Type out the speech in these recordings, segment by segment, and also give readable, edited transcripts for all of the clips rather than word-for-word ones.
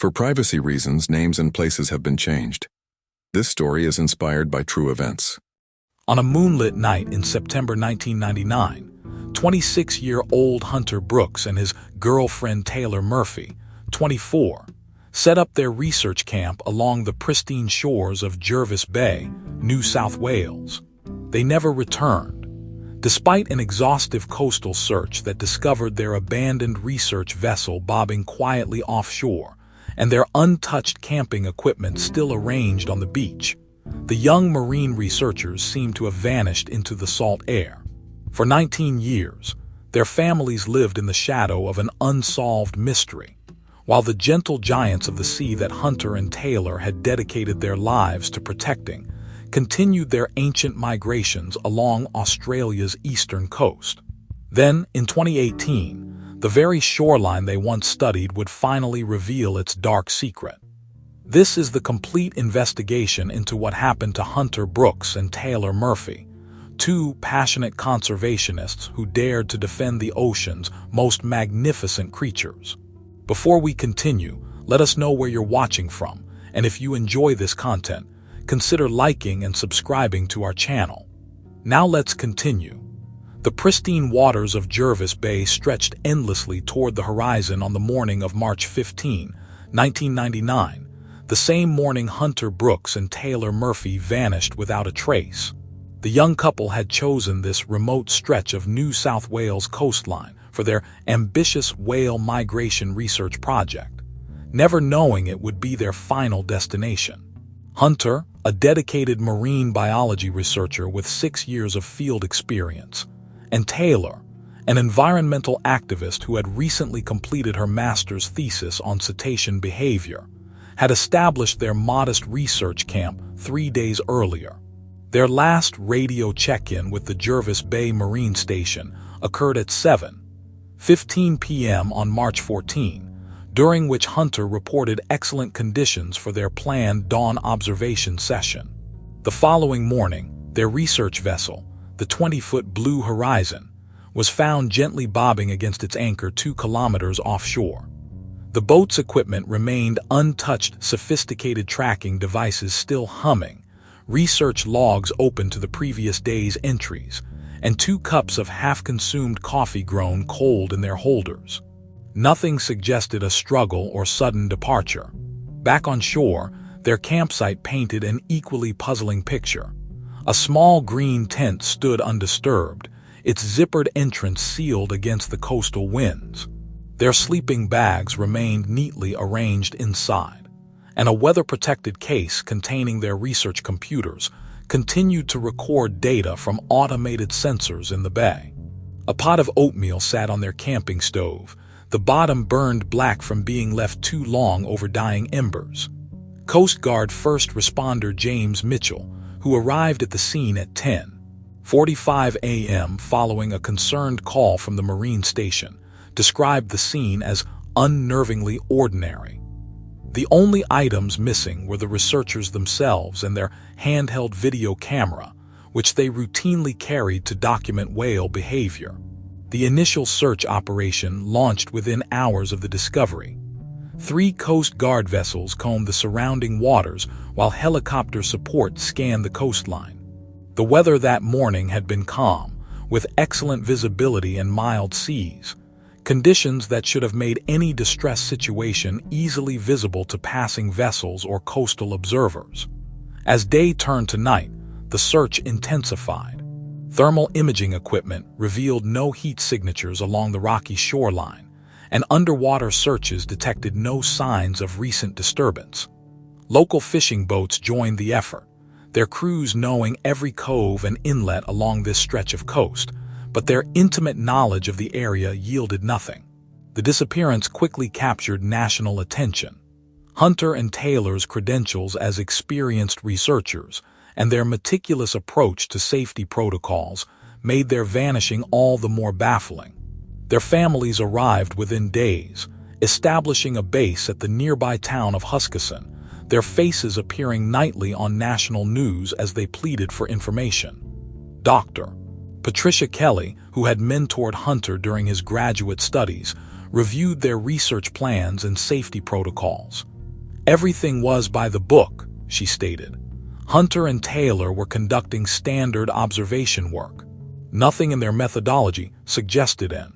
For privacy reasons, names and places have been changed. This story is inspired by true events. On a moonlit night in September 1999, 26-year-old Hunter Brooks and his girlfriend Taylor Murphy, 24, set up their research camp along the pristine shores of Jervis Bay, New South Wales. They never returned, despite an exhaustive coastal search that discovered their abandoned research vessel bobbing quietly offshore and their untouched camping equipment still arranged on the beach. The young marine researchers seemed to have vanished into the salt air. For 19 years, their families lived in the shadow of an unsolved mystery, while the gentle giants of the sea that Hunter and Taylor had dedicated their lives to protecting continued their ancient migrations along Australia's eastern coast. Then, in 2018, the very shoreline they once studied would finally reveal its dark secret. This is the complete investigation into what happened to Hunter Brooks and Taylor Murphy, two passionate conservationists who dared to defend the ocean's most magnificent creatures. Before we continue, let us know where you're watching from, and if you enjoy this content, consider liking and subscribing to our channel. Now let's continue. The pristine waters of Jervis Bay stretched endlessly toward the horizon on the morning of March 15, 1999, the same morning Hunter Brooks and Taylor Murphy vanished without a trace. The young couple had chosen this remote stretch of New South Wales coastline for their ambitious whale migration research project, never knowing it would be their final destination. Hunter, a dedicated marine biology researcher with 6 years of field experience, and Taylor, an environmental activist who had recently completed her master's thesis on cetacean behavior, had established their modest research camp 3 days earlier. Their last radio check-in with the Jervis Bay Marine Station occurred at 7:15 p.m. on March 14, during which Hunter reported excellent conditions for their planned dawn observation session. The following morning, their research vessel, the 20-foot Blue Horizon, was found gently bobbing against its anchor 2 kilometers offshore. The boat's equipment remained untouched, sophisticated tracking devices still humming, research logs open to the previous day's entries, and 2 cups of half-consumed coffee grown cold in their holders. Nothing suggested a struggle or sudden departure. Back on shore, their campsite painted an equally puzzling picture. A small green tent stood undisturbed, its zippered entrance sealed against the coastal winds. Their sleeping bags remained neatly arranged inside, and a weather-protected case containing their research computers continued to record data from automated sensors in the bay. A pot of oatmeal sat on their camping stove, the bottom burned black from being left too long over dying embers. Coast Guard first responder James Mitchell, who arrived at the scene at 10:45 a.m. following a concerned call from the marine station, described the scene as unnervingly ordinary. The only items missing were the researchers themselves and their handheld video camera, which they routinely carried to document whale behavior. The initial search operation launched within hours of the discovery. 3 Coast Guard vessels combed the surrounding waters while helicopter support scanned the coastline. The weather that morning had been calm, with excellent visibility and mild seas, conditions that should have made any distress situation easily visible to passing vessels or coastal observers. As day turned to night, the search intensified. Thermal imaging equipment revealed no heat signatures along the rocky shoreline, and underwater searches detected no signs of recent disturbance. Local fishing boats joined the effort, their crews knowing every cove and inlet along this stretch of coast, but their intimate knowledge of the area yielded nothing. The disappearance quickly captured national attention. Hunter and Taylor's credentials as experienced researchers and their meticulous approach to safety protocols made their vanishing all the more baffling. Their families arrived within days, establishing a base at the nearby town of Huskisson, their faces appearing nightly on national news as they pleaded for information. Dr. Patricia Kelly, who had mentored Hunter during his graduate studies, reviewed their research plans and safety protocols. "Everything was by the book," she stated. "Hunter and Taylor were conducting standard observation work. Nothing in their methodology suggested any."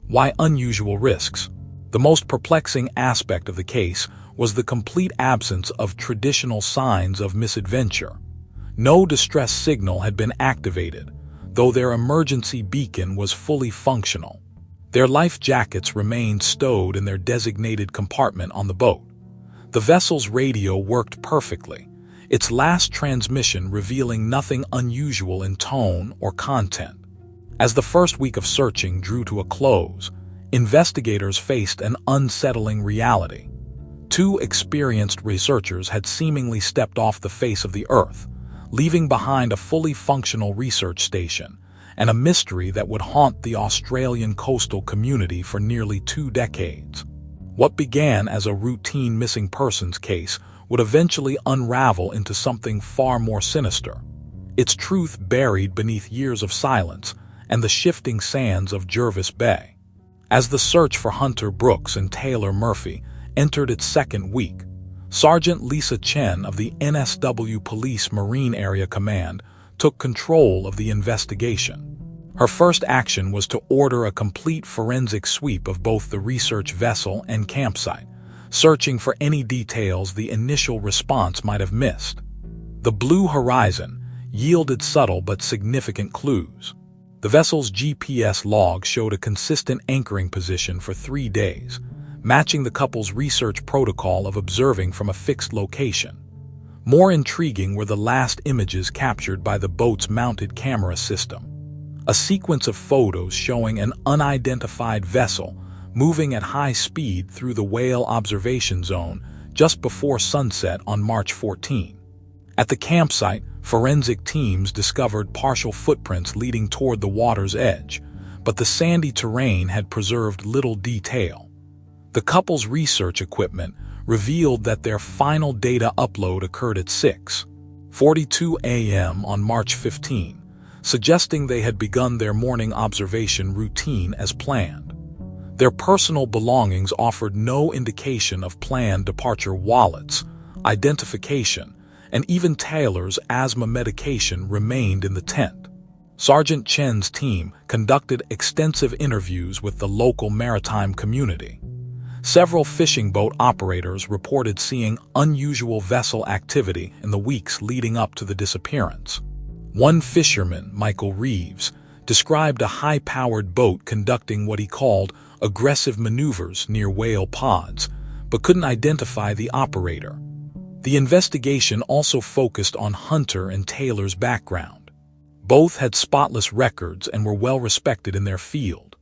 Why unusual risks? The most perplexing aspect of the case was the complete absence of traditional signs of misadventure. No distress signal had been activated, though their emergency beacon was fully functional. Their life jackets remained stowed in their designated compartment on the boat. The vessel's radio worked perfectly, its last transmission revealing nothing unusual in tone or content. As the first week of searching drew to a close, investigators faced an unsettling reality. 2 experienced researchers had seemingly stepped off the face of the Earth, leaving behind a fully functional research station, and a mystery that would haunt the Australian coastal community for nearly 2 decades. What began as a routine missing persons case would eventually unravel into something far more sinister, its truth buried beneath years of silence and the shifting sands of Jervis Bay. As the search for Hunter Brooks and Taylor Murphy entered its second week, Sergeant Lisa Chen of the NSW Police Marine Area Command took control of the investigation. Her first action was to order a complete forensic sweep of both the research vessel and campsite, searching for any details the initial response might have missed. The blue horizon yielded subtle but significant clues. The vessel's GPS log showed a consistent anchoring position for 3 days, matching the couple's research protocol of observing from a fixed location. More intriguing were the last images captured by the boat's mounted camera system. A sequence of photos showing an unidentified vessel moving at high speed through the whale observation zone just before sunset on March 14. At the campsite, forensic teams discovered partial footprints leading toward the water's edge, but the sandy terrain had preserved little detail. The couple's research equipment revealed that their final data upload occurred at 6:42 a.m. on March 15, suggesting they had begun their morning observation routine as planned. Their personal belongings offered no indication of planned departure. Wallets, identification, and even Taylor's asthma medication remained in the tent. Sergeant Chen's team conducted extensive interviews with the local maritime community. Several fishing boat operators reported seeing unusual vessel activity in the weeks leading up to the disappearance. One fisherman, Michael Reeves, described a high-powered boat conducting what he called aggressive maneuvers near whale pods, but couldn't identify the operator. The investigation also focused on Hunter and Taylor's background. Both had spotless records and were well respected in their field.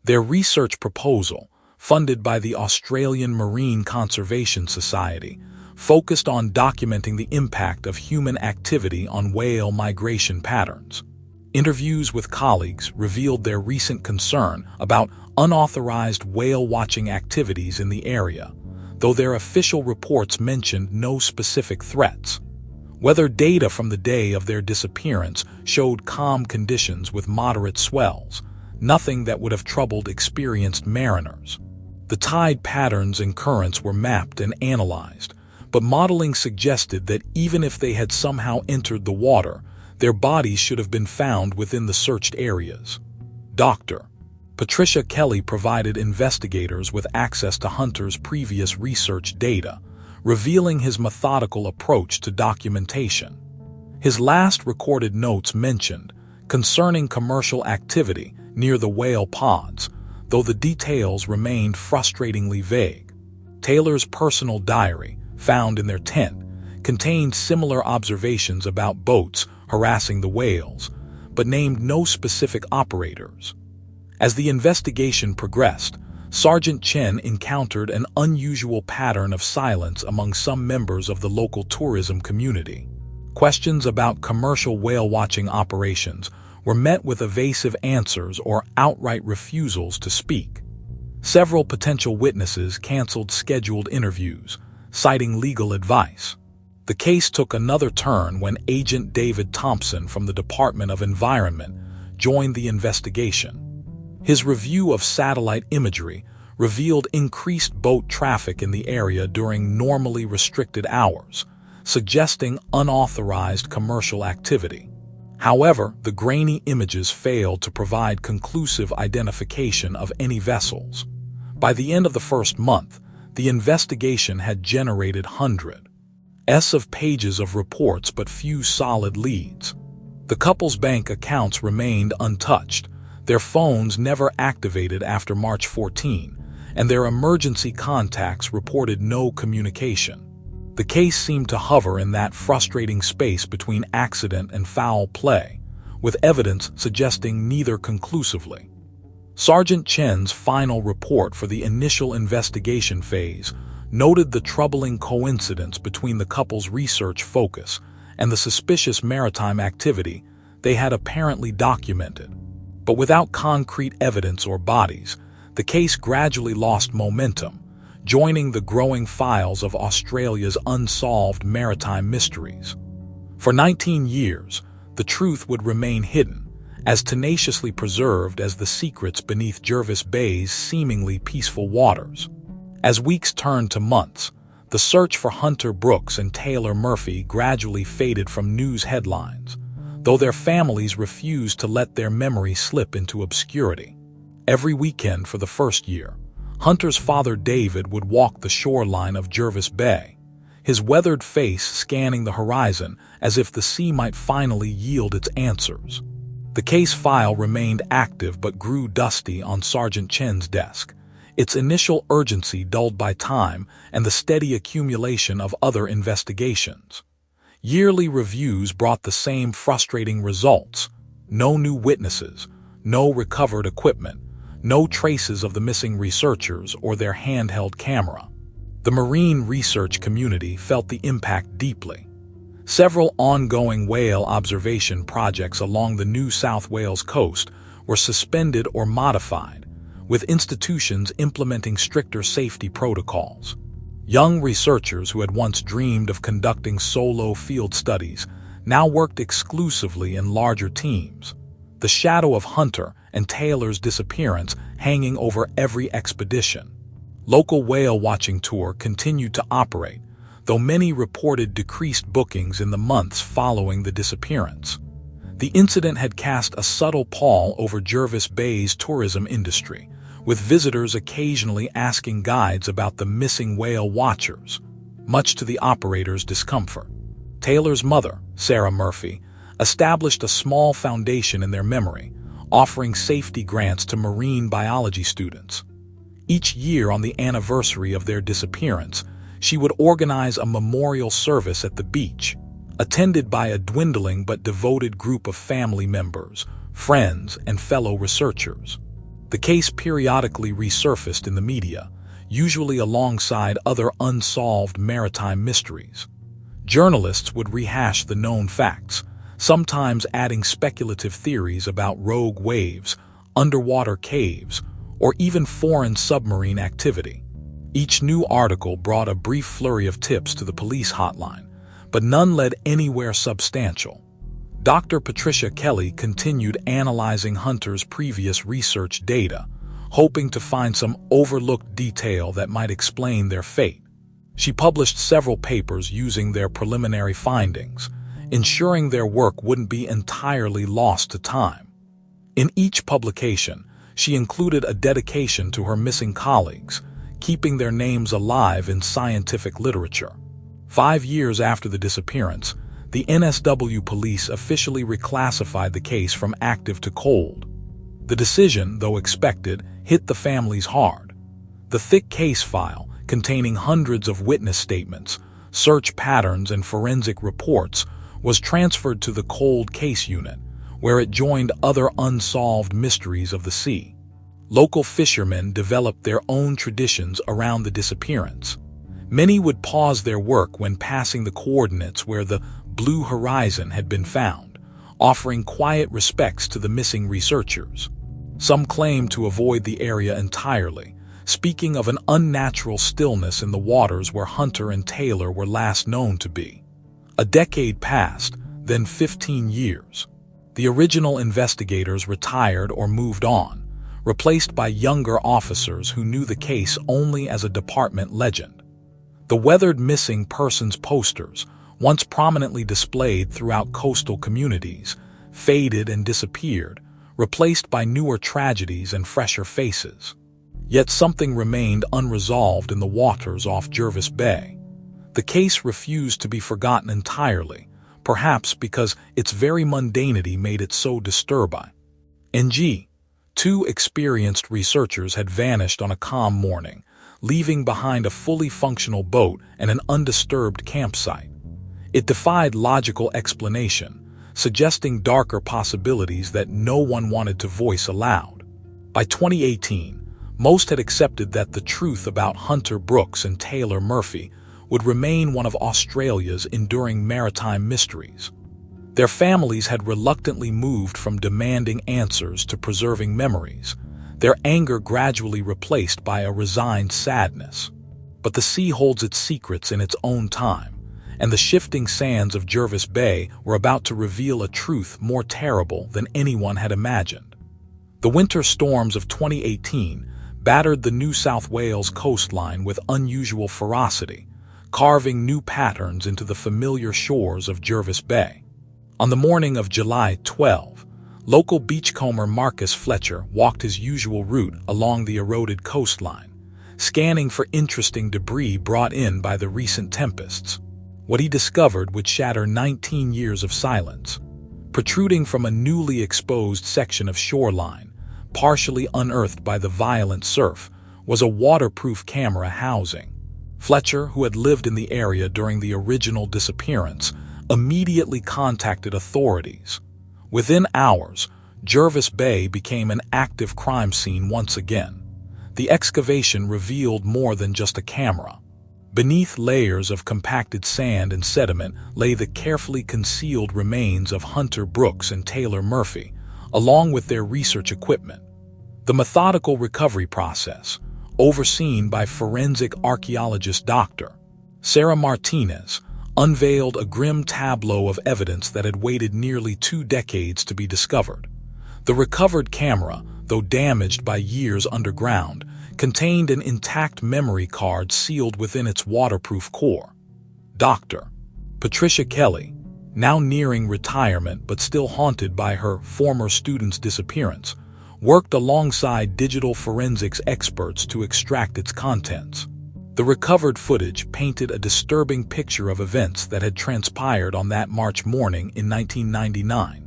Their research proposal, funded by the Australian Marine Conservation Society, focused on documenting the impact of human activity on whale migration patterns. Interviews with colleagues revealed their recent concern about unauthorized whale-watching activities in the area, though their official reports mentioned no specific threats. Weather data from the day of their disappearance showed calm conditions with moderate swells, nothing that would have troubled experienced mariners. The tide patterns and currents were mapped and analyzed, but modeling suggested that even if they had somehow entered the water, their bodies should have been found within the searched areas. Dr. Patricia Kelly provided investigators with access to Hunter's previous research data, revealing his methodical approach to documentation. His last recorded notes mentioned concerning commercial activity near the whale pods, though the details remained frustratingly vague. Taylor's personal diary, found in their tent, contained similar observations about boats harassing the whales, but named no specific operators. As the investigation progressed, Sergeant Chen encountered an unusual pattern of silence among some members of the local tourism community. Questions about commercial whale-watching operations were met with evasive answers or outright refusals to speak. Several potential witnesses canceled scheduled interviews, citing legal advice. The case took another turn when Agent David Thompson from the Department of Environment joined the investigation. His review of satellite imagery revealed increased boat traffic in the area during normally restricted hours, suggesting unauthorized commercial activity. However, the grainy images failed to provide conclusive identification of any vessels. By the end of the first month, the investigation had generated hundreds of pages of reports but few solid leads. The couple's bank accounts remained untouched, their phones never activated after March 14, and their emergency contacts reported no communication. The case seemed to hover in that frustrating space between accident and foul play, with evidence suggesting neither conclusively. Sergeant Chen's final report for the initial investigation phase noted the troubling coincidence between the couple's research focus and the suspicious maritime activity they had apparently documented. But without concrete evidence or bodies, the case gradually lost momentum, joining the growing files of Australia's unsolved maritime mysteries. For 19 years, the truth would remain hidden, as tenaciously preserved as the secrets beneath Jervis Bay's seemingly peaceful waters. As weeks turned to months, the search for Hunter Brooks and Taylor Murphy gradually faded from news headlines, though their families refused to let their memory slip into obscurity. Every weekend for the first year, Hunter's father David would walk the shoreline of Jervis Bay, his weathered face scanning the horizon as if the sea might finally yield its answers. The case file remained active but grew dusty on Sergeant Chen's desk, its initial urgency dulled by time and the steady accumulation of other investigations. Yearly reviews brought the same frustrating results: no new witnesses, no recovered equipment, no traces of the missing researchers or their handheld camera. The marine research community felt the impact deeply. Several ongoing whale observation projects along the New South Wales coast were suspended or modified, with institutions implementing stricter safety protocols. Young researchers who had once dreamed of conducting solo field studies now worked exclusively in larger teams, the shadow of Hunter and Taylor's disappearance hanging over every expedition. Local whale watching tour continued to operate, though many reported decreased bookings in the months following the disappearance. The incident had cast a subtle pall over Jervis Bay's tourism industry, with visitors occasionally asking guides about the missing whale watchers, much to the operator's discomfort. Taylor's mother, Sarah Murphy, established a small foundation in their memory, offering safety grants to marine biology students. Each year on the anniversary of their disappearance, she would organize a memorial service at the beach, attended by a dwindling but devoted group of family members, friends, and fellow researchers. The case periodically resurfaced in the media, usually alongside other unsolved maritime mysteries. Journalists would rehash the known facts, sometimes adding speculative theories about rogue waves, underwater caves, or even foreign submarine activity. Each new article brought a brief flurry of tips to the police hotline, but none led anywhere substantial. Dr. Patricia Kelly continued analyzing Hunter's previous research data, hoping to find some overlooked detail that might explain their fate. She published several papers using their preliminary findings, ensuring their work wouldn't be entirely lost to time. In each publication, she included a dedication to her missing colleagues, keeping their names alive in scientific literature. 5 years after the disappearance, the NSW police officially reclassified the case from active to cold. The decision, though expected, hit the families hard. The thick case file, containing hundreds of witness statements, search patterns, and forensic reports, was transferred to the cold case unit, where it joined other unsolved mysteries of the sea. Local fishermen developed their own traditions around the disappearance. Many would pause their work when passing the coordinates where the blue horizon had been found, offering quiet respects to the missing researchers. Some claimed to avoid the area entirely, speaking of an unnatural stillness in the waters where Hunter and Taylor were last known to be. A decade passed, then 15 years. The original investigators retired or moved on, replaced by younger officers who knew the case only as a department legend. The weathered missing persons posters, once prominently displayed throughout coastal communities, faded and disappeared, replaced by newer tragedies and fresher faces. Yet something remained unresolved in the waters off Jervis Bay. The case refused to be forgotten entirely, perhaps because its very mundanity made it so disturbing. Two experienced researchers had vanished on a calm morning, leaving behind a fully functional boat and an undisturbed campsite. It defied logical explanation, suggesting darker possibilities that no one wanted to voice aloud. By 2018, most had accepted that the truth about Hunter Brooks and Taylor Murphy would remain one of Australia's enduring maritime mysteries. Their families had reluctantly moved from demanding answers to preserving memories, their anger gradually replaced by a resigned sadness. But the sea holds its secrets in its own time, and the shifting sands of Jervis Bay were about to reveal a truth more terrible than anyone had imagined. The winter storms of 2018 battered the New South Wales coastline with unusual ferocity, carving new patterns into the familiar shores of Jervis Bay. On the morning of July 12, local beachcomber Marcus Fletcher walked his usual route along the eroded coastline, scanning for interesting debris brought in by the recent tempests. What he discovered would shatter 19 years of silence. Protruding from a newly exposed section of shoreline, partially unearthed by the violent surf, was a waterproof camera housing. Fletcher, who had lived in the area during the original disappearance, immediately contacted authorities. Within hours, Jervis Bay became an active crime scene once again. The excavation revealed more than just a camera. Beneath layers of compacted sand and sediment lay the carefully concealed remains of Hunter Brooks and Taylor Murphy, along with their research equipment. The methodical recovery process, overseen by forensic archaeologist Dr. Sarah Martinez, unveiled a grim tableau of evidence that had waited nearly 2 decades to be discovered. The recovered camera, though damaged by years underground, contained an intact memory card sealed within its waterproof core. Dr. Patricia Kelly, now nearing retirement but still haunted by her former student's disappearance, worked alongside digital forensics experts to extract its contents. The recovered footage painted a disturbing picture of events that had transpired on that March morning in 1999.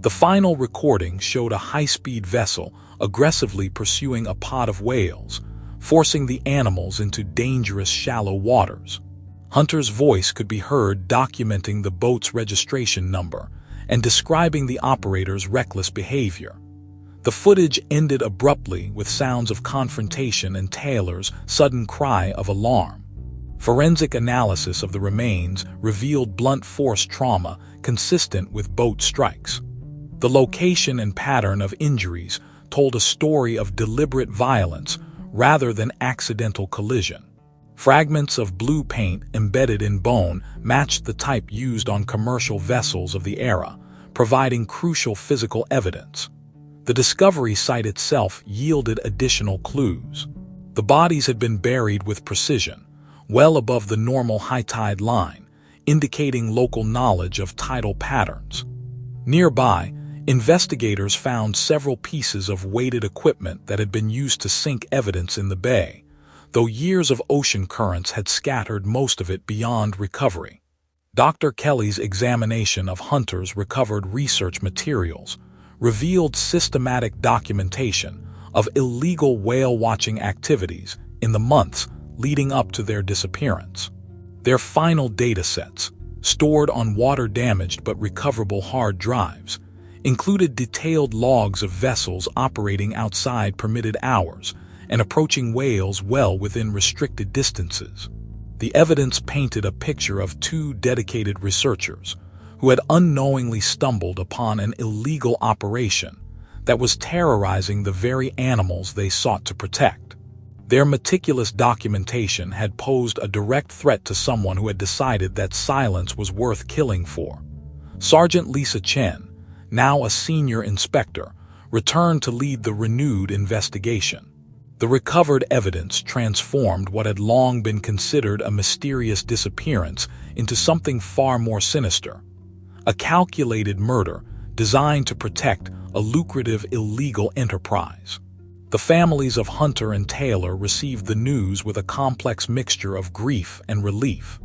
The final recording showed a high-speed vessel aggressively pursuing a pod of whales, forcing the animals into dangerous shallow waters. Hunter's voice could be heard documenting the boat's registration number and describing the operator's reckless behavior. The footage ended abruptly with sounds of confrontation and Taylor's sudden cry of alarm. Forensic analysis of the remains revealed blunt force trauma consistent with boat strikes. The location and pattern of injuries told a story of deliberate violence rather than accidental collision. Fragments of blue paint embedded in bone matched the type used on commercial vessels of the era, providing crucial physical evidence. The discovery site itself yielded additional clues. The bodies had been buried with precision, well above the normal high tide line, indicating local knowledge of tidal patterns. Nearby, investigators found several pieces of weighted equipment that had been used to sink evidence in the bay, though years of ocean currents had scattered most of it beyond recovery. Dr. Kelly's examination of Hunter's recovered research materials revealed systematic documentation of illegal whale-watching activities in the months leading up to their disappearance. Their final datasets, stored on water-damaged but recoverable hard drives, included detailed logs of vessels operating outside permitted hours and approaching whales well within restricted distances. The evidence painted a picture of 2 dedicated researchers who had unknowingly stumbled upon an illegal operation that was terrorizing the very animals they sought to protect. Their meticulous documentation had posed a direct threat to someone who had decided that silence was worth killing for. Sergeant Lisa Chen, now a senior inspector, returned to lead the renewed investigation. The recovered evidence transformed what had long been considered a mysterious disappearance into something far more sinister: a calculated murder designed to protect a lucrative illegal enterprise. The families of Hunter and Taylor received the news with a complex mixture of grief and relief.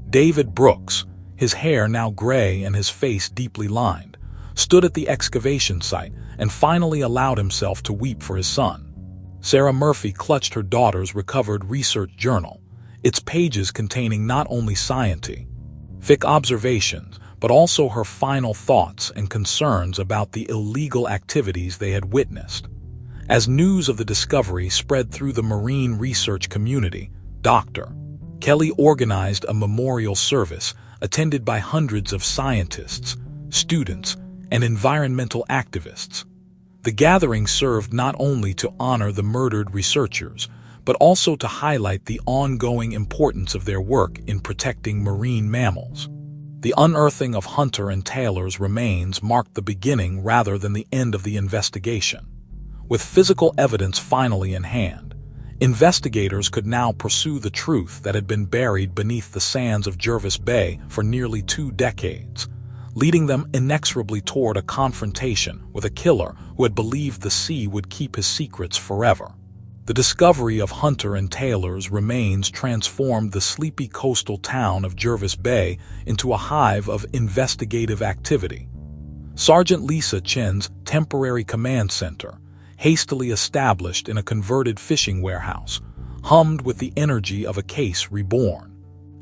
David Brooks, his hair now gray and his face deeply lined, stood at the excavation site and finally allowed himself to weep for his son. Sarah Murphy clutched her daughter's recovered research journal, its pages containing not only scientific observations, but also her final thoughts and concerns about the illegal activities they had witnessed. As news of the discovery spread through the marine research community, Dr. Kelly organized a memorial service attended by hundreds of scientists, students, and environmental activists. The gathering served not only to honor the murdered researchers, but also to highlight the ongoing importance of their work in protecting marine mammals. The unearthing of Hunter and Taylor's remains marked the beginning rather than the end of the investigation. With physical evidence finally in hand, investigators could now pursue the truth that had been buried beneath the sands of Jervis Bay for nearly 2 decades, leading them inexorably toward a confrontation with a killer who had believed the sea would keep his secrets forever. The discovery of Hunter and Taylor's remains transformed the sleepy coastal town of Jervis Bay into a hive of investigative activity. Sergeant Lisa Chen's temporary command center, hastily established in a converted fishing warehouse, hummed with the energy of a case reborn.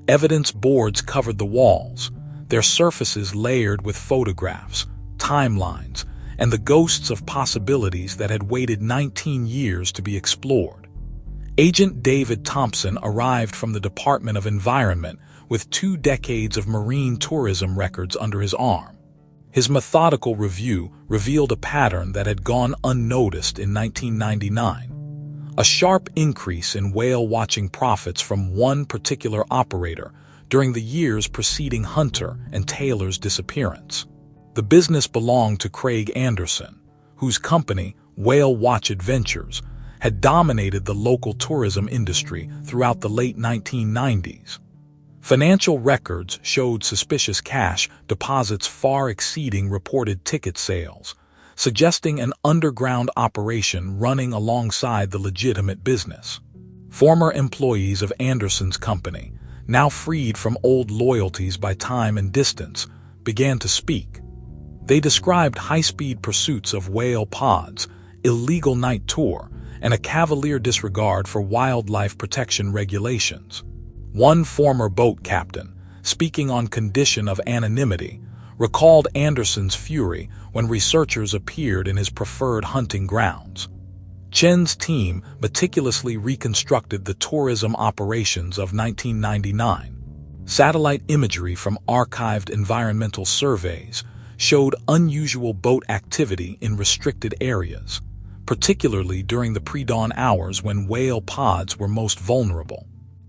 Evidence boards covered the walls, their surfaces layered with photographs, timelines, and the ghosts of possibilities that had waited 19 years to be explored. Agent David Thompson arrived from the Department of Environment with 2 decades of marine tourism records under his arm. His methodical review revealed a pattern that had gone unnoticed in 1999: a sharp increase in whale-watching profits from one particular operator during the years preceding Hunter and Taylor's disappearance. The business belonged to Craig Anderson, whose company, Whale Watch Adventures, had dominated the local tourism industry throughout the late 1990s. Financial records showed suspicious cash deposits far exceeding reported ticket sales, suggesting an underground operation running alongside the legitimate business. Former employees of Anderson's company, now freed from old loyalties by time and distance, began to speak. They described high-speed pursuits of whale pods, illegal night tour, and a cavalier disregard for wildlife protection regulations. One former boat captain, speaking on condition of anonymity, recalled Anderson's fury when researchers appeared in his preferred hunting grounds. Chen's team meticulously reconstructed the tourism operations of 1999. Satellite imagery from archived environmental surveys showed unusual boat activity in restricted areas, particularly during the pre-dawn hours when whale pods were most vulnerable.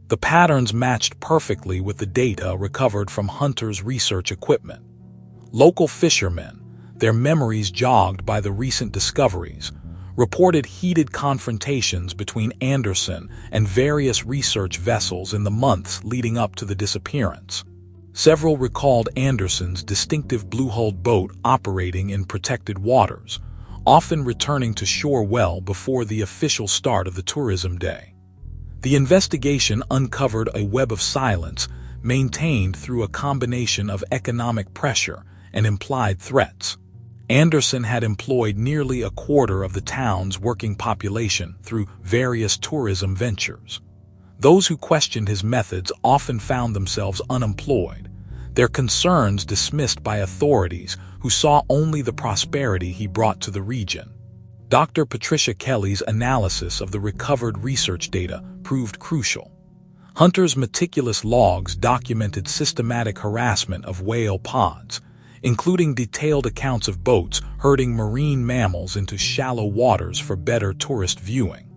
The patterns matched perfectly with the data recovered from Hunter's research equipment. Local fishermen, their memories jogged by the recent discoveries, reported heated confrontations between Anderson and various research vessels in the months leading up to the disappearance. Several recalled Anderson's distinctive blue-hulled boat operating in protected waters, often returning to shore well before the official start of the tourism day. The investigation uncovered a web of silence maintained through a combination of economic pressure and implied threats. Anderson had employed nearly a quarter of the town's working population through various tourism ventures. Those who questioned his methods often found themselves unemployed, their concerns dismissed by authorities who saw only the prosperity he brought to the region. Dr. Patricia Kelly's analysis of the recovered research data proved crucial. Hunter's meticulous logs documented systematic harassment of whale pods, including detailed accounts of boats herding marine mammals into shallow waters for better tourist viewing.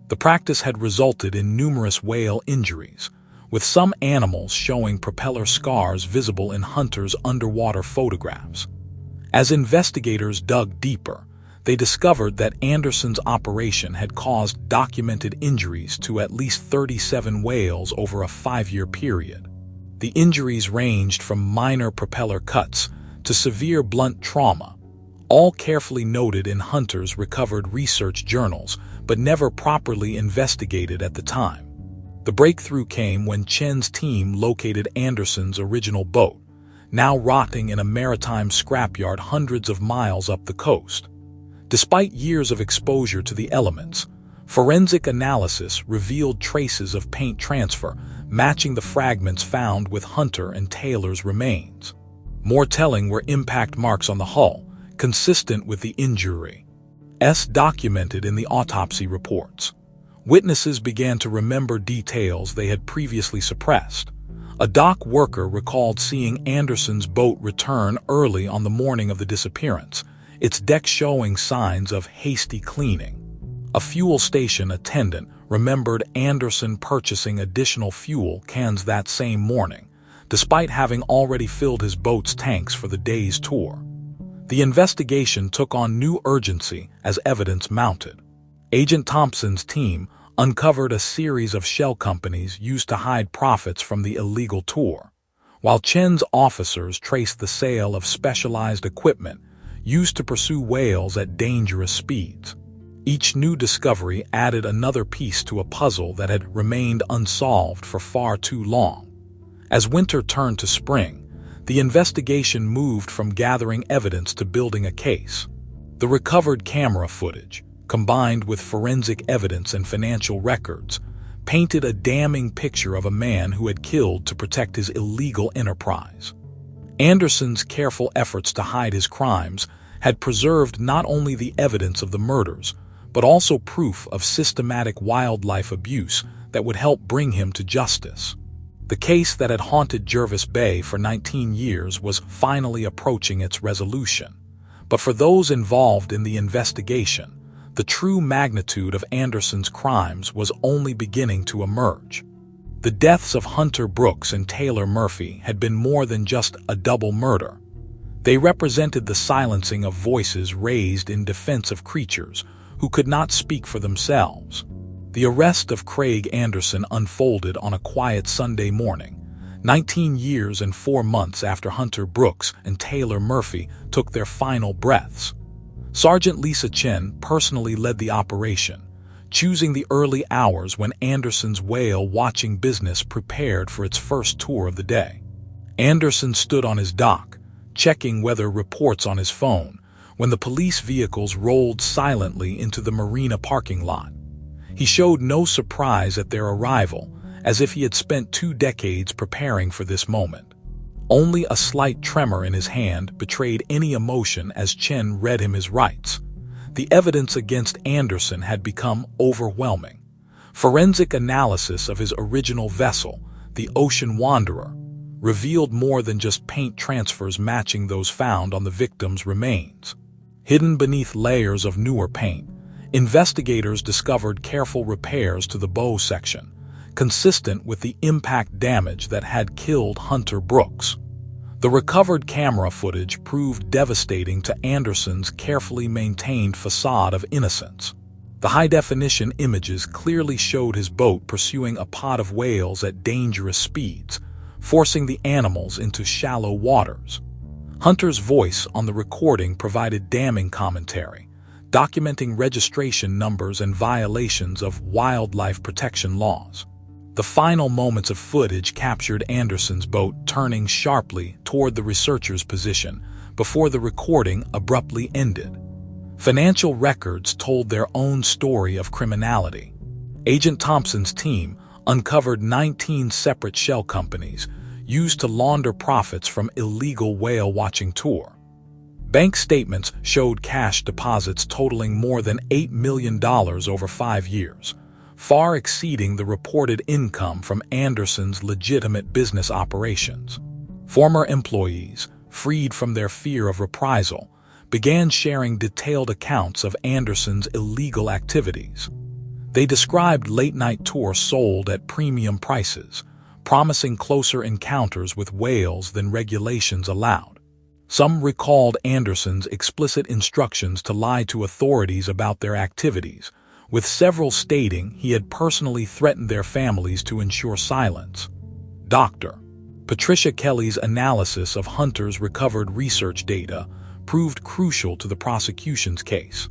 The practice had resulted in numerous whale injuries, with some animals showing propeller scars visible in Hunter's underwater photographs. As investigators dug deeper, they discovered that Anderson's operation had caused documented injuries to at least 37 whales over a 5-year period. The injuries ranged from minor propeller cuts to severe blunt trauma, all carefully noted in Hunter's recovered research journals, but never properly investigated at the time. The breakthrough came when Chen's team located Anderson's original boat, now rotting in a maritime scrapyard hundreds of miles up the coast. Despite years of exposure to the elements, forensic analysis revealed traces of paint transfer matching the fragments found with Hunter and Taylor's remains. More telling were impact marks on the hull, consistent with the injuries documented in the autopsy reports. Witnesses began to remember details they had previously suppressed. A dock worker recalled seeing Anderson's boat return early on the morning of the disappearance, its deck showing signs of hasty cleaning. A fuel station attendant remembered Anderson purchasing additional fuel cans that same morning, despite having already filled his boat's tanks for the day's tour. The investigation took on new urgency as evidence mounted. Agent Thompson's team uncovered a series of shell companies used to hide profits from the illegal tour, while Chen's officers traced the sale of specialized equipment used to pursue whales at dangerous speeds. Each new discovery added another piece to a puzzle that had remained unsolved for far too long. As winter turned to spring, the investigation moved from gathering evidence to building a case. The recovered camera footage, combined with forensic evidence and financial records, painted a damning picture of a man who had killed to protect his illegal enterprise. Anderson's careful efforts to hide his crimes had preserved not only the evidence of the murders, but also proof of systematic wildlife abuse that would help bring him to justice. The case that had haunted Jervis Bay for 19 years was finally approaching its resolution. But for those involved in the investigation, the true magnitude of Anderson's crimes was only beginning to emerge. The deaths of Hunter Brooks and Taylor Murphy had been more than just a double murder. They represented the silencing of voices raised in defense of creatures who could not speak for themselves. The arrest of Craig Anderson unfolded on a quiet Sunday morning, 19 years and 4 months after Hunter Brooks and Taylor Murphy took their final breaths. Sergeant Lisa Chen personally led the operation, choosing the early hours when Anderson's whale-watching business prepared for its first tour of the day. Anderson stood on his dock, checking weather reports on his phone, when the police vehicles rolled silently into the marina parking lot. He showed no surprise at their arrival, as if he had spent 2 decades preparing for this moment. Only a slight tremor in his hand betrayed any emotion as Chen read him his rights. The evidence against Anderson had become overwhelming. Forensic analysis of his original vessel, the Ocean Wanderer, revealed more than just paint transfers matching those found on the victim's remains. Hidden beneath layers of newer paint, investigators discovered careful repairs to the bow section, consistent with the impact damage that had killed Hunter Brooks. The recovered camera footage proved devastating to Anderson's carefully maintained facade of innocence. The high-definition images clearly showed his boat pursuing a pod of whales at dangerous speeds, forcing the animals into shallow waters. Hunter's voice on the recording provided damning commentary, documenting registration numbers and violations of wildlife protection laws. The final moments of footage captured Anderson's boat turning sharply toward the researcher's position before the recording abruptly ended. Financial records told their own story of criminality. Agent Thompson's team uncovered 19 separate shell companies used to launder profits from illegal whale-watching tour. Bank statements showed cash deposits totaling more than $8 million over 5 years, far exceeding the reported income from Anderson's legitimate business operations. Former employees, freed from their fear of reprisal, began sharing detailed accounts of Anderson's illegal activities. They described late-night tours sold at premium prices, promising closer encounters with whales than regulations allowed. Some recalled Anderson's explicit instructions to lie to authorities about their activities, with several stating he had personally threatened their families to ensure silence. Dr. Patricia Kelly's analysis of Hunter's recovered research data proved crucial to the prosecution's case.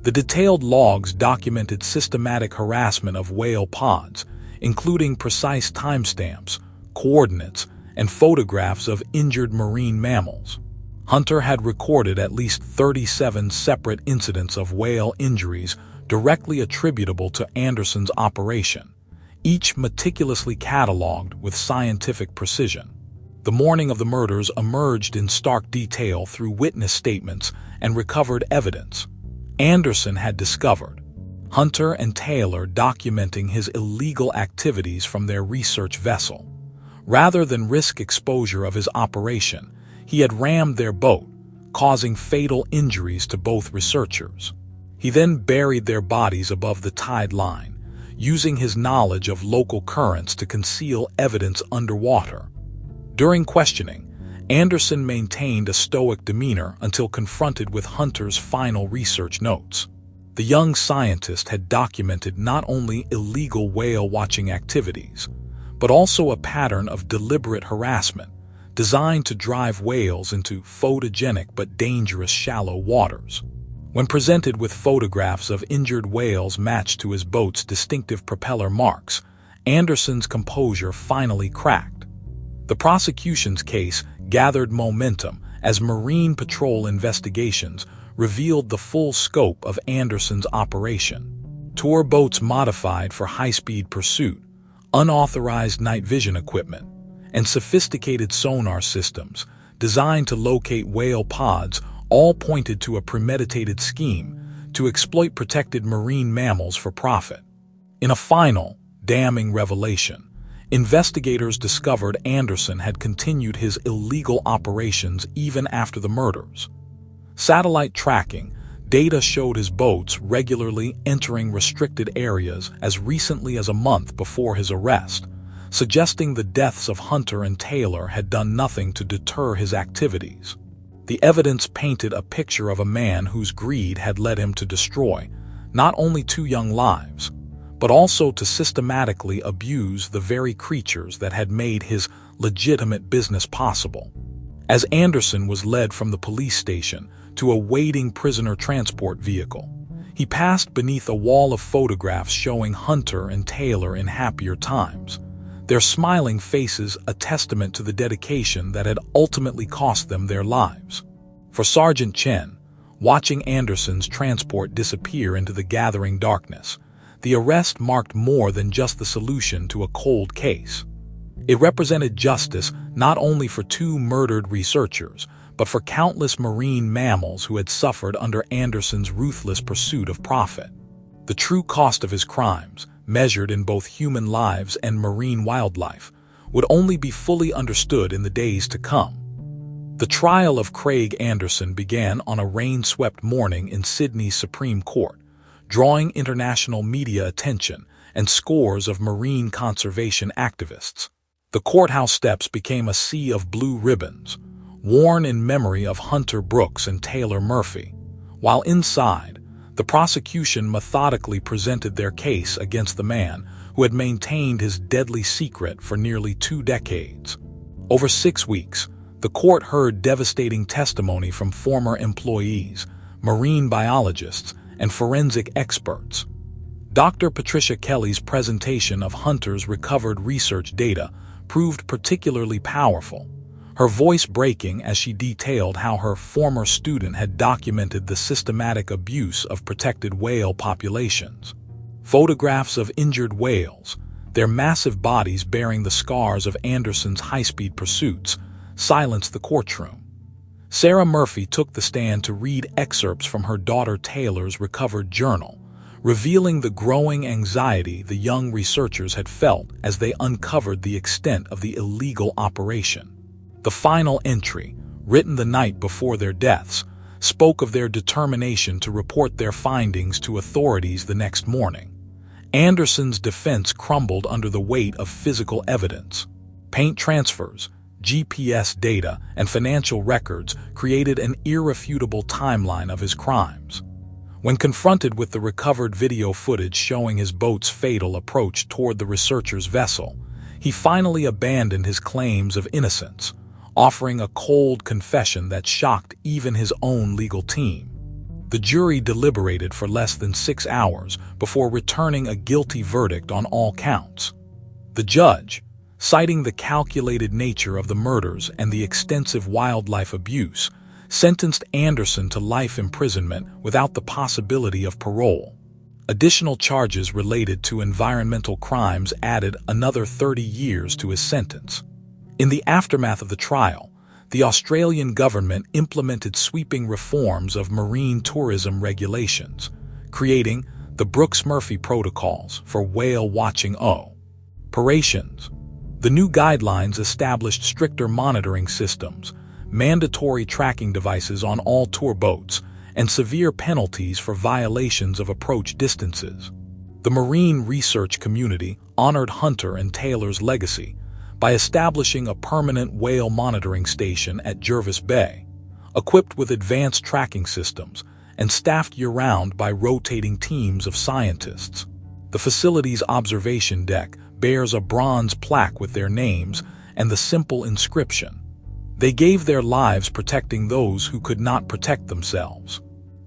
The detailed logs documented systematic harassment of whale pods, including precise timestamps, coordinates, and photographs of injured marine mammals. Hunter had recorded at least 37 separate incidents of whale injuries directly attributable to Anderson's operation, each meticulously catalogued with scientific precision. The morning of the murders emerged in stark detail through witness statements and recovered evidence. Anderson had discovered Hunter and Taylor documenting his illegal activities from their research vessel. Rather than risk exposure of his operation, he had rammed their boat, causing fatal injuries to both researchers. He then buried their bodies above the tide line, using his knowledge of local currents to conceal evidence underwater. During questioning, Anderson maintained a stoic demeanor until confronted with Hunter's final research notes. The young scientist had documented not only illegal whale-watching activities, but also a pattern of deliberate harassment designed to drive whales into photogenic but dangerous shallow waters. When presented with photographs of injured whales matched to his boat's distinctive propeller marks, Anderson's composure finally cracked. The prosecution's case gathered momentum as Marine Patrol investigations revealed the full scope of Anderson's operation. Tour boats modified for high-speed pursuit, unauthorized night vision equipment, and sophisticated sonar systems designed to locate whale pods all pointed to a premeditated scheme to exploit protected marine mammals for profit. In a final, damning revelation, investigators discovered Anderson had continued his illegal operations even after the murders. Satellite tracking data showed his boats regularly entering restricted areas as recently as a month before his arrest, suggesting the deaths of Hunter and Taylor had done nothing to deter his activities. The evidence painted a picture of a man whose greed had led him to destroy not only 2 young lives, but also to systematically abuse the very creatures that had made his legitimate business possible. As Anderson was led from the police station to a waiting prisoner transport vehicle, he passed beneath a wall of photographs showing Hunter and Taylor in happier times, their smiling faces a testament to the dedication that had ultimately cost them their lives. For Sergeant Chen, watching Anderson's transport disappear into the gathering darkness, the arrest marked more than just the solution to a cold case. It represented justice not only for 2 murdered researchers, but for countless marine mammals who had suffered under Anderson's ruthless pursuit of profit. The true cost of his crimes, measured in both human lives and marine wildlife, would only be fully understood in the days to come. The trial of Craig Anderson began on a rain-swept morning in Sydney's Supreme Court, drawing international media attention and scores of marine conservation activists. The courthouse steps became a sea of blue ribbons, worn in memory of Hunter Brooks and Taylor Murphy, while inside, the prosecution methodically presented their case against the man who had maintained his deadly secret for nearly 2 decades. Over 6 weeks, the court heard devastating testimony from former employees, marine biologists, and forensic experts. Dr. Patricia Kelly's presentation of Hunter's recovered research data proved particularly powerful, her voice breaking as she detailed how her former student had documented the systematic abuse of protected whale populations. Photographs of injured whales, their massive bodies bearing the scars of Anderson's high-speed pursuits, silenced the courtroom. Sarah Murphy took the stand to read excerpts from her daughter Taylor's recovered journal, revealing the growing anxiety the young researchers had felt as they uncovered the extent of the illegal operation. The final entry, written the night before their deaths, spoke of their determination to report their findings to authorities the next morning. Anderson's defense crumbled under the weight of physical evidence. Paint transfers, GPS data, and financial records created an irrefutable timeline of his crimes. When confronted with the recovered video footage showing his boat's fatal approach toward the researcher's vessel, he finally abandoned his claims of innocence, offering a cold confession that shocked even his own legal team. The jury deliberated for less than 6 hours before returning a guilty verdict on all counts. The judge, citing the calculated nature of the murders and the extensive wildlife abuse, sentenced Anderson to life imprisonment without the possibility of parole. Additional charges related to environmental crimes added another 30 years to his sentence. In the aftermath of the trial, the Australian government implemented sweeping reforms of marine tourism regulations, creating the Brooks-Murphy Protocols for whale watching operations. The new guidelines established stricter monitoring systems, mandatory tracking devices on all tour boats, and severe penalties for violations of approach distances. The marine research community honored Hunter and Taylor's legacy by establishing a permanent whale monitoring station at Jervis Bay, equipped with advanced tracking systems and staffed year-round by rotating teams of scientists. The facility's observation deck bears a bronze plaque with their names and the simple inscription, "They gave their lives protecting those who could not protect themselves."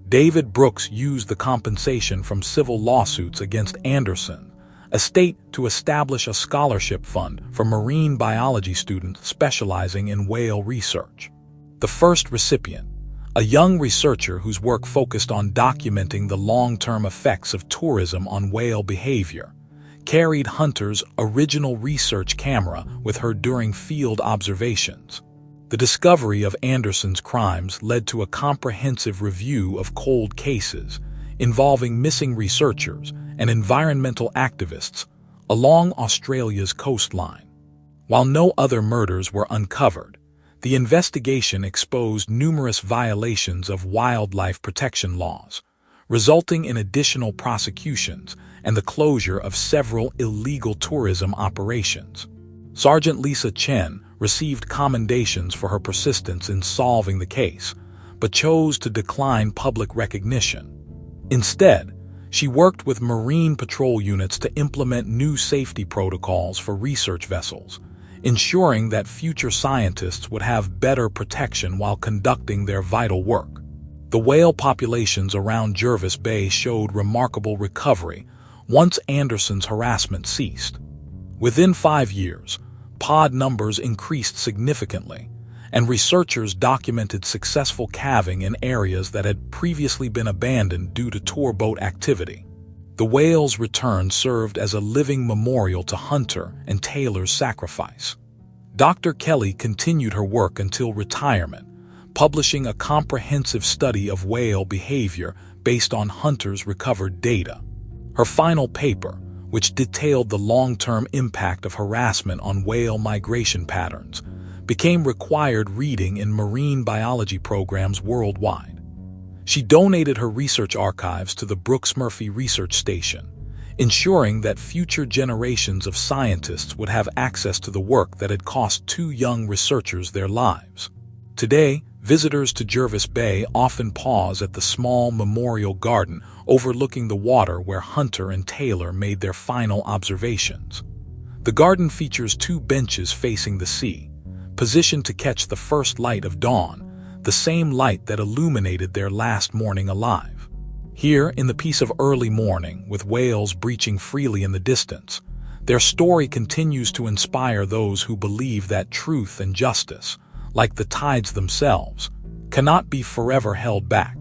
David Brooks used the compensation from civil lawsuits against Anderson estate to establish a scholarship fund for marine biology students specializing in whale research. The first recipient, a young researcher whose work focused on documenting the long-term effects of tourism on whale behavior, carried Hunter's original research camera with her during field observations. The discovery of Anderson's crimes led to a comprehensive review of cold cases involving missing researchers and environmental activists along Australia's coastline. While no other murders were uncovered, the investigation exposed numerous violations of wildlife protection laws, resulting in additional prosecutions and the closure of several illegal tourism operations. Sergeant Lisa Chen received commendations for her persistence in solving the case, but chose to decline public recognition. Instead, she worked with Marine Patrol units to implement new safety protocols for research vessels, ensuring that future scientists would have better protection while conducting their vital work. The whale populations around Jervis Bay showed remarkable recovery once Anderson's harassment ceased. Within 5 years, pod numbers increased significantly, and researchers documented successful calving in areas that had previously been abandoned due to tour boat activity. The whale's return served as a living memorial to Hunter and Taylor's sacrifice. Dr. Kelly continued her work until retirement, publishing a comprehensive study of whale behavior based on Hunter's recovered data. Her final paper, which detailed the long-term impact of harassment on whale migration patterns, became required reading in marine biology programs worldwide. She donated her research archives to the Brooks-Murphy Research Station, ensuring that future generations of scientists would have access to the work that had cost 2 young researchers their lives. Today, visitors to Jervis Bay often pause at the small memorial garden overlooking the water where Hunter and Taylor made their final observations. The garden features 2 benches facing the sea, positioned to catch the first light of dawn, the same light that illuminated their last morning alive. Here, in the peace of early morning, with whales breaching freely in the distance, their story continues to inspire those who believe that truth and justice, like the tides themselves, cannot be forever held back.